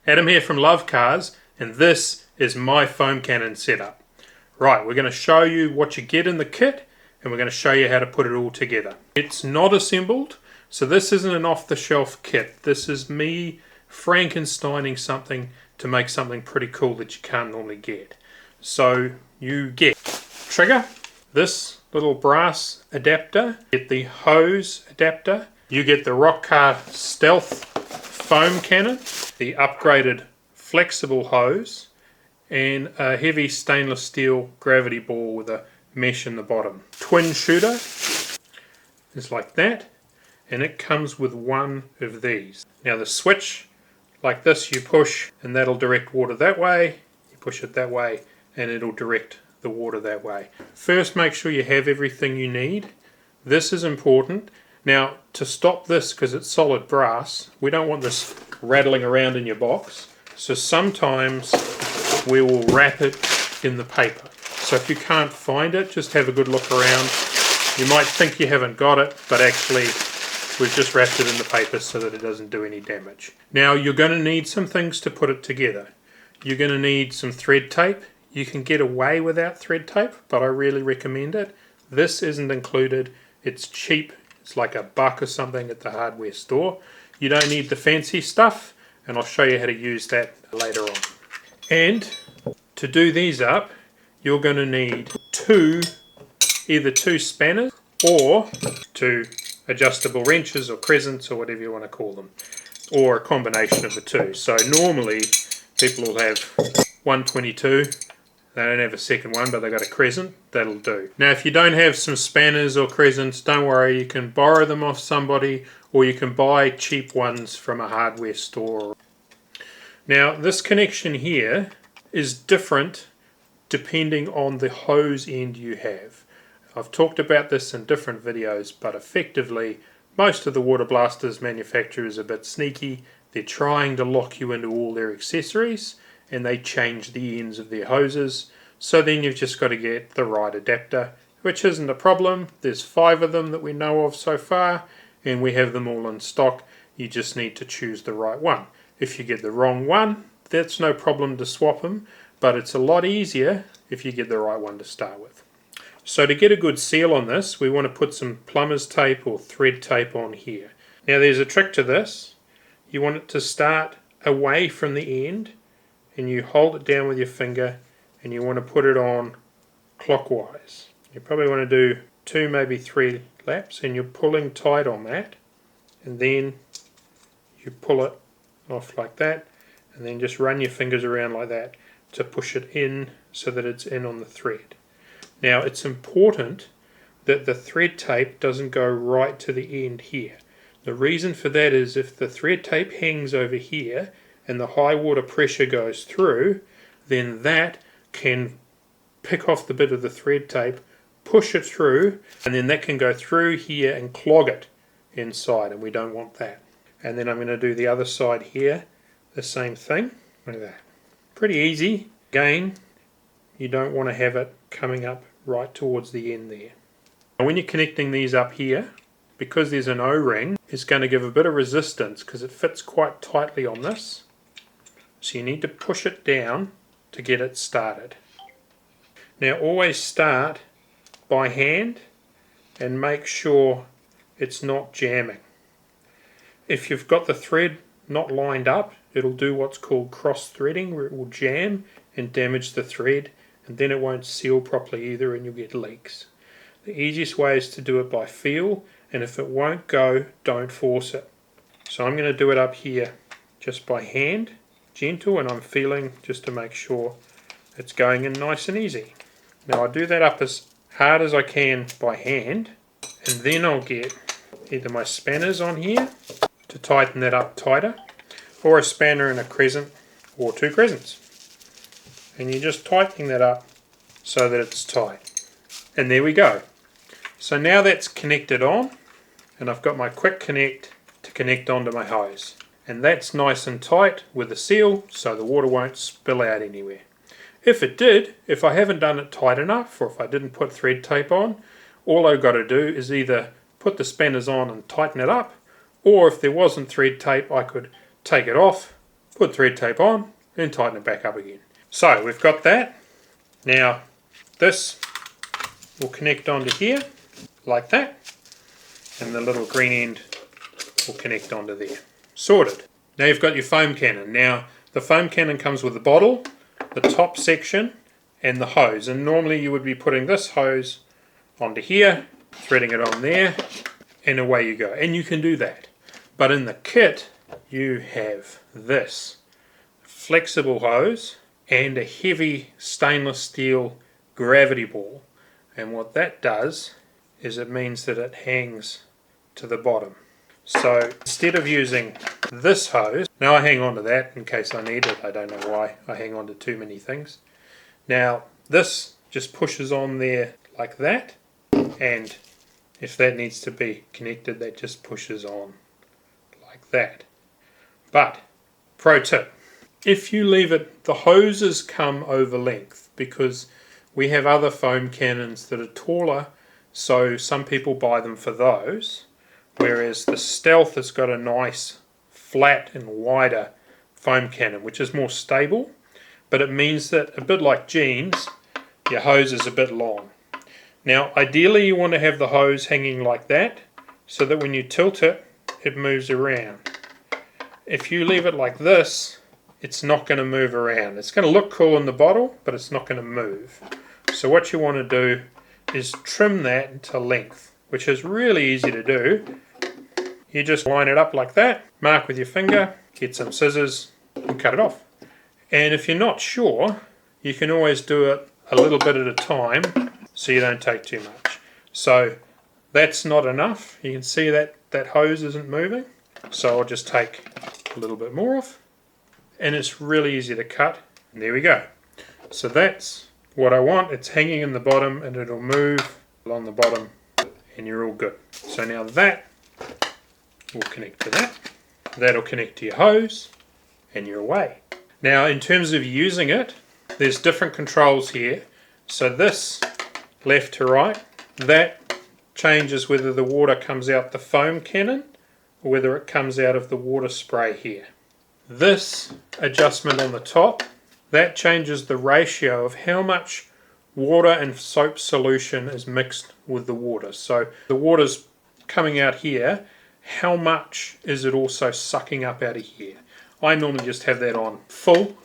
Adam here from Lovecars, and this is my foam cannon setup. Right, we're going to show you what you get in the kit, and we're going to show you how to put it all together. It's not assembled, so this isn't an off-the-shelf kit. This is me Frankensteining something to make something pretty cool that you can't normally get. So you get trigger, this little brass adapter, get the hose adapter, you get the Rockcar Stealth foam cannon, the upgraded flexible hose, and a heavy stainless steel gravity ball with a mesh in the bottom. Twin shooter is like that, and it comes with one of these. Now the switch, like this, you push and that'll direct water that way, you push it that way and it'll direct the water that way. First, make sure you have everything you need. This is important. Now, to stop this, because it's solid brass, we don't want this rattling around in your box. So sometimes we will wrap it in the paper. So if you can't find it, just have a good look around. You might think you haven't got it, but actually we've just wrapped it in the paper so that it doesn't do any damage. Now, you're going to need some things to put it together. You're going to need some thread tape. You can get away without thread tape, but I really recommend it. This isn't included. It's cheap. It's like $1 or something at the hardware store. You don't need the fancy stuff, and I'll show you how to use that later on. And to do these up, you're going to need either two spanners or two adjustable wrenches or crescents or whatever you want to call them, or a combination of the two. So normally people will have 122. They don't have a second one, but they've got a crescent. That'll do. Now, if you don't have some spanners or crescents, don't worry. You can borrow them off somebody, or you can buy cheap ones from a hardware store. Now, this connection here is different depending on the hose end you have. I've talked about this in different videos, but effectively, most of the water blasters manufacturers are a bit sneaky. They're trying to lock you into all their accessories, and they change the ends of their hoses. So then you've just got to get the right adapter, which isn't a problem. There's 5 of them that we know of so far, and we have them all in stock. You just need to choose the right one. If you get the wrong one, that's no problem to swap them, but it's a lot easier if you get the right one to start with. So to get a good seal on this, we want to put some plumber's tape or thread tape on here. Now there's a trick to this. You want it to start away from the end, and you hold it down with your finger, and you want to put it on clockwise. You probably want to do 2, maybe 3 laps, and you're pulling tight on that, and then you pull it off like that, and then just run your fingers around like that to push it in so that it's in on the thread. Now it's important that the thread tape doesn't go right to the end here. The reason for that is if the thread tape hangs over here and the high water pressure goes through, then that can pick off the bit of the thread tape, push it through, and then that can go through here and clog it inside, and we don't want that. And then I'm going to do the other side here, the same thing, like that. Pretty easy. Again, you don't want to have it coming up right towards the end there. Now when you're connecting these up here, because there's an O-ring, it's going to give a bit of resistance because it fits quite tightly on this. So you need to push it down to get it started. Now always start by hand and make sure it's not jamming. If you've got the thread not lined up, it'll do what's called cross threading, where it will jam and damage the thread, and then it won't seal properly either and you'll get leaks. The easiest way is to do it by feel, and if it won't go, don't force it. So I'm going to do it up here just by hand, gentle, and I'm feeling just to make sure it's going in nice and easy. Now I do that up as hard as I can by hand, and then I'll get either my spanners on here to tighten that up tighter, or a spanner and a crescent, or 2 crescents. And you're just tightening that up so that it's tight. And there we go. So now that's connected on, and I've got my quick connect to connect onto my hose. And that's nice and tight with a seal, so the water won't spill out anywhere. If it did, if I haven't done it tight enough, or if I didn't put thread tape on, all I've got to do is either put the spanners on and tighten it up, or if there wasn't thread tape, I could take it off, put thread tape on, and tighten it back up again. So we've got that. Now this will connect onto here, like that, and the little green end will connect onto there. Sorted. Now you've got your foam cannon. Now the foam cannon comes with the bottle, the top section, and the hose. And normally you would be putting this hose onto here, threading it on there, and away you go. And you can do that. But in the kit, you have this flexible hose and a heavy stainless steel gravity ball. And what that does is it means that it hangs to the bottom. So instead of using this hose, now I hang on to that in case I need it. I don't know why I hang on to too many things. Now this just pushes on there like that, and if that needs to be connected, that just pushes on like that. But pro tip, if you leave it, the hoses come over length because we have other foam cannons that are taller, so some people buy them for those. Whereas the Stealth has got a nice flat and wider foam cannon, which is more stable, but it means that, a bit like jeans, your hose is a bit long. Now ideally you want to have the hose hanging like that, so that when you tilt it, it moves around. If you leave it like this, it's not going to move around. It's going to look cool in the bottle, but it's not going to move. So what you want to do is trim that to length, which is really easy to do. You just line it up like that, mark with your finger, get some scissors and cut it off. And if you're not sure, you can always do it a little bit at a time so you don't take too much. So that's not enough. You can see that that hose isn't moving. So I'll just take a little bit more off, and it's really easy to cut. And there we go. So that's what I want. It's hanging in the bottom and it'll move along the bottom and you're all good. So now that will connect to that. That'll connect to your hose and you're away. Now in terms of using it, there's different controls here. So this left to right, that changes whether the water comes out the foam cannon or whether it comes out of the water spray here. This adjustment on the top, that changes the ratio of how much water and soap solution is mixed with the water. So the water's coming out here, how much is it also sucking up out of here? I normally just have that on full.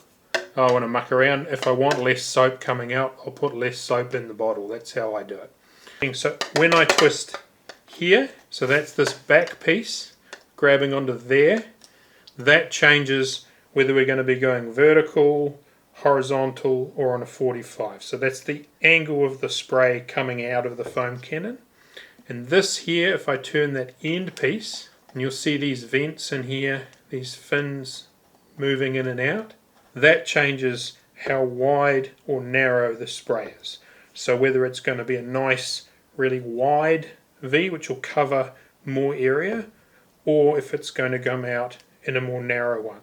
I want to muck around. If I want less soap coming out, I'll put less soap in the bottle. That's how I do it. So when I twist here, so that's this back piece grabbing onto there, that changes whether we're going to be going vertical, horizontal, or on a 45. So that's the angle of the spray coming out of the foam cannon. And this here, if I turn that end piece, and you'll see these vents in here, these fins moving in and out, that changes how wide or narrow the spray is. So whether it's going to be a nice, really wide V, which will cover more area, or if it's going to come out in a more narrow one.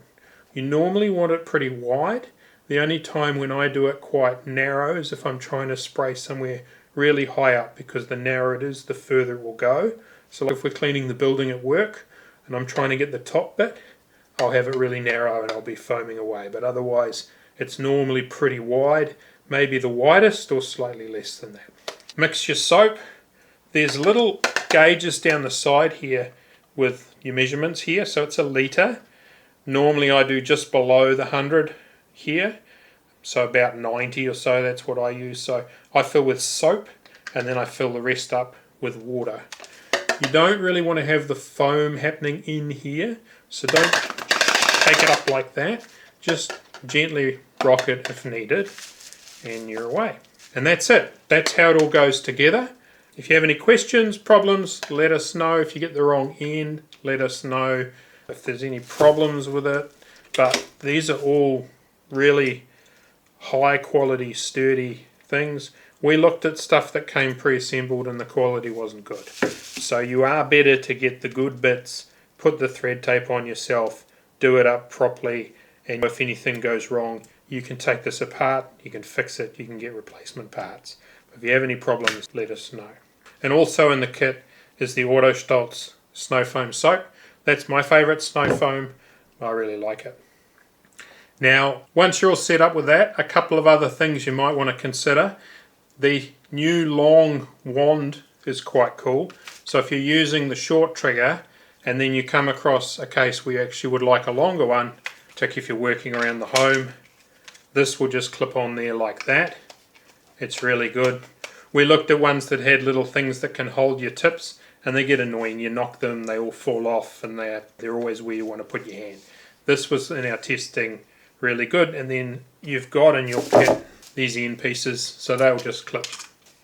You normally want it pretty wide. The only time when I do it quite narrow is if I'm trying to spray somewhere really high up, because the narrower it is, the further it will go. So like if we're cleaning the building at work and I'm trying to get the top bit, I'll have it really narrow and I'll be foaming away. But otherwise, it's normally pretty wide, maybe the widest or slightly less than that. Mix your soap. There's little gauges down the side here with your measurements here. So it's a litre. Normally I do just below the 100 here. So about 90 or so, that's what I use. So I fill with soap and then I fill the rest up with water. You don't really want to have the foam happening in here, so don't take it up like that. Just gently rock it if needed and you're away. And that's it. That's how it all goes together. If you have any questions, problems, let us know. If you get the wrong end, let us know if there's any problems with it. But these are all really high quality, sturdy things. We looked at stuff that came pre-assembled and the quality wasn't good. So you are better to get the good bits, put the thread tape on yourself, do it up properly, and if anything goes wrong, you can take this apart, you can fix it, you can get replacement parts. If you have any problems, let us know. And also in the kit is the Auto Stolz Snow Foam Soap. That's my favourite snow foam. I really like it. Now, once you're all set up with that, a couple of other things you might want to consider. The new long wand is quite cool. So if you're using the short trigger and then you come across a case where you actually would like a longer one, particularly if you're working around the home, this will just clip on there like that. It's really good. We looked at ones that had little things that can hold your tips, and they get annoying. You knock them, they all fall off, and they're always where you want to put your hand. This was in our testing really good. And then you've got in your kit these end pieces, so they'll just clip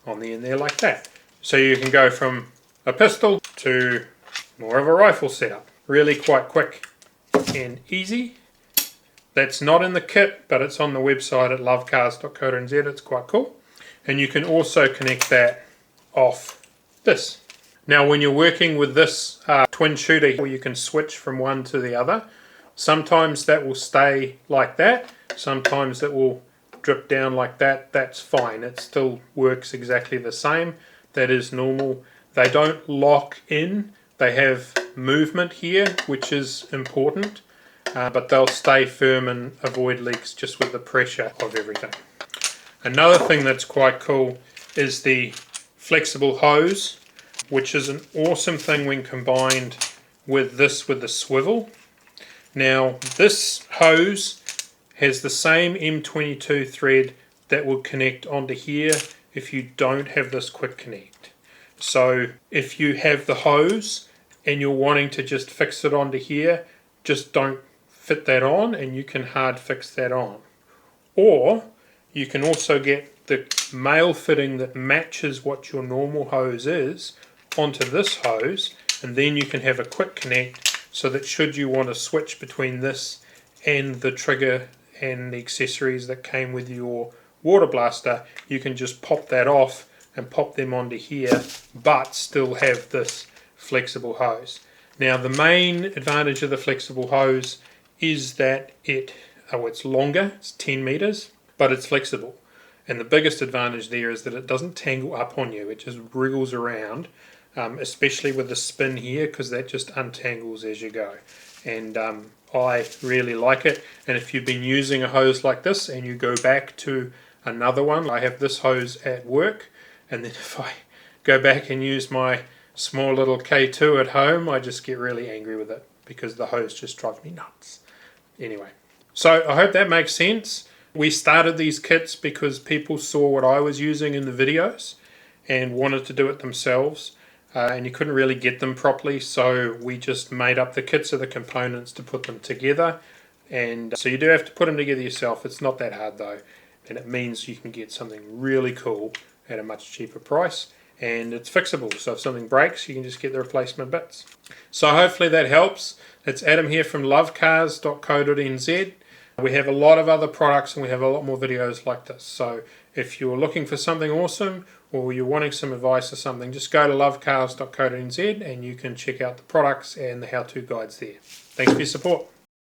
on the end there like that. So you can go from a pistol to more of a rifle setup. Really quite quick and easy. That's not in the kit, but it's on the website at lovecars.co.nz. It's quite cool. And you can also connect that off this. Now when you're working with this twin shooter where you can switch from one to the other, sometimes that will stay like that, sometimes it will drip down like that. That's fine, it still works exactly the same. That is normal. They don't lock in, they have movement here, which is important, but they'll stay firm and avoid leaks just with the pressure of everything. Another thing that's quite cool is the flexible hose, which is an awesome thing when combined with this with the swivel. Now this hose has the same M22 thread that will connect onto here if you don't have this quick connect. So if you have the hose and you're wanting to just fix it onto here, just don't fit that on and you can hard fix that on. Or you can also get the male fitting that matches what your normal hose is onto this hose, and then you can have a quick connect so that should you want to switch between this and the trigger and the accessories that came with your water blaster, you can just pop that off and pop them onto here, but still have this flexible hose. Now the main advantage of the flexible hose is that it's longer, it's 10 meters, but it's flexible. And the biggest advantage there is that it doesn't tangle up on you, it just wriggles around, especially with the spin here, because that just untangles as you go. And I really like it. And if you've been using a hose like this and you go back to another one, I have this hose at work, and then if I go back and use my small little K2 at home, I just get really angry with it because the hose just drives me nuts. Anyway, so I hope that makes sense. We started these kits because people saw what I was using in the videos and wanted to do it themselves, and you couldn't really get them properly, so we just made up the kits of the components to put them together. And so you do have to put them together yourself. It's not that hard though, and it means you can get something really cool at a much cheaper price, and it's fixable, so if something breaks you can just get the replacement bits. So hopefully that helps. It's Adam here from lovecars.co.nz. We have a lot of other products and we have a lot more videos like this, so if you're looking for something awesome or you're wanting some advice or something, just go to lovecars.co.nz and you can check out the products and the how-to guides there. Thanks for your support.